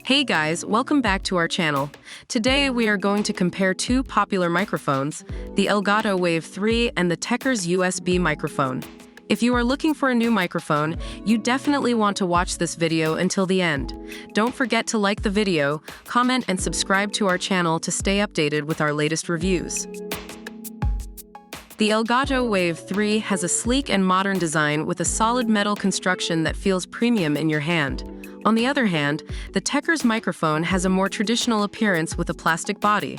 Hey guys, welcome back to our channel. Today we are going to compare two popular microphones, the Elgato Wave 3 and the TECURS USB microphone. If you are looking for a new microphone, you definitely want to watch this video until the end. Don't forget to like the video, comment and subscribe to our channel to stay updated with our latest reviews. The Elgato Wave 3 has a sleek and modern design with a solid metal construction that feels premium in your hand. On the other hand, the TECURS microphone has a more traditional appearance with a plastic body.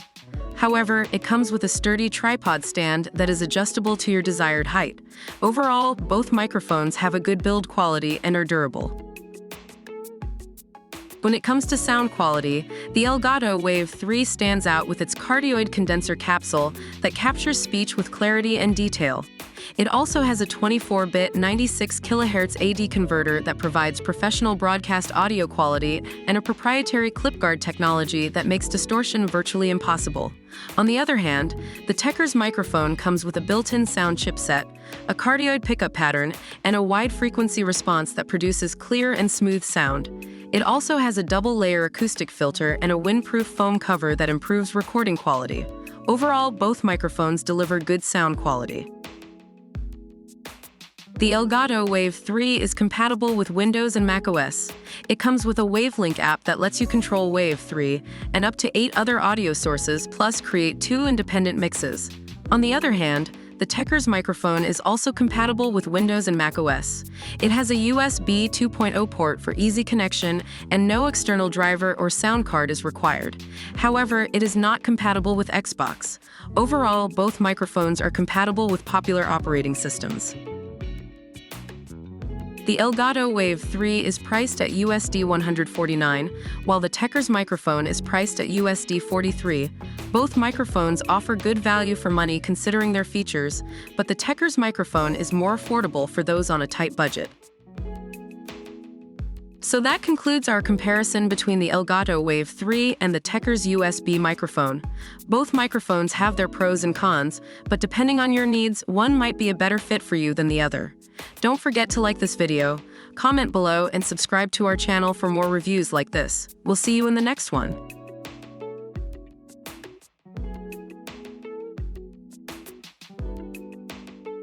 However, it comes with a sturdy tripod stand that is adjustable to your desired height. Overall, both microphones have a good build quality and are durable. When it comes to sound quality, the Elgato Wave 3 stands out with its cardioid condenser capsule that captures speech with clarity and detail. It also has a 24-bit 96 kHz AD converter that provides professional broadcast audio quality and a proprietary clip-guard technology that makes distortion virtually impossible. On the other hand, the TECURS microphone comes with a built-in sound chipset, a cardioid pickup pattern, and a wide-frequency response that produces clear and smooth sound. It also has a double-layer acoustic filter and a windproof foam cover that improves recording quality. Overall, both microphones deliver good sound quality. The Elgato Wave 3 is compatible with Windows and macOS. It comes with a Wavelink app that lets you control Wave 3 and up to 8 other audio sources, plus create 2 independent mixes. On the other hand, the TECURS microphone is also compatible with Windows and macOS. It has a USB 2.0 port for easy connection, and no external driver or sound card is required. However, it is not compatible with Xbox. Overall, both microphones are compatible with popular operating systems. The Elgato Wave 3 is priced at USD 149, while the TECURS microphone is priced at USD 43. Both microphones offer good value for money considering their features, but the TECURS microphone is more affordable for those on a tight budget. So that concludes our comparison between the Elgato Wave 3 and the TECURS USB microphone. Both microphones have their pros and cons, but depending on your needs, one might be a better fit for you than the other. Don't forget to like this video, comment below, and subscribe to our channel for more reviews like this. We'll see you in the next one.